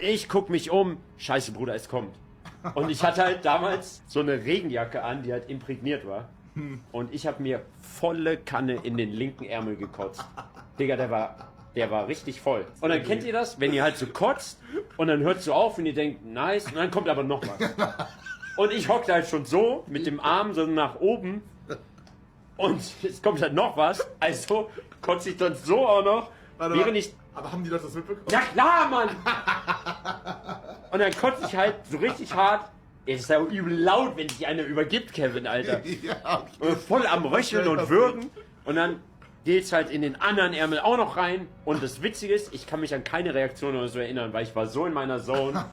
ich guck mich um, scheiße Bruder, es kommt. Und ich hatte halt damals so eine Regenjacke an, die halt imprägniert war. Und ich habe mir volle Kanne in den linken Ärmel gekotzt. Digga, der war richtig voll. Und dann kennt ihr das, wenn ihr halt so kotzt und dann hört so auf und ihr denkt, nice, und dann kommt aber noch was. Und ich hockte halt schon so mit dem Arm so nach oben und es kommt halt noch was. Also kotze ich dann so auch noch, Warte, während ich... Aber haben die das mitbekommen? Ja klar, Mann! Und dann kotze ich halt so richtig hart. Es ist ja übel laut, wenn sich einer übergibt, Kevin, Alter. Ja, Und voll am Röcheln und Würgen. Und dann geht's halt in den anderen Ärmel auch noch rein. Und das Witzige ist, ich kann mich an keine Reaktion oder so erinnern, weil ich war so in meiner Zone.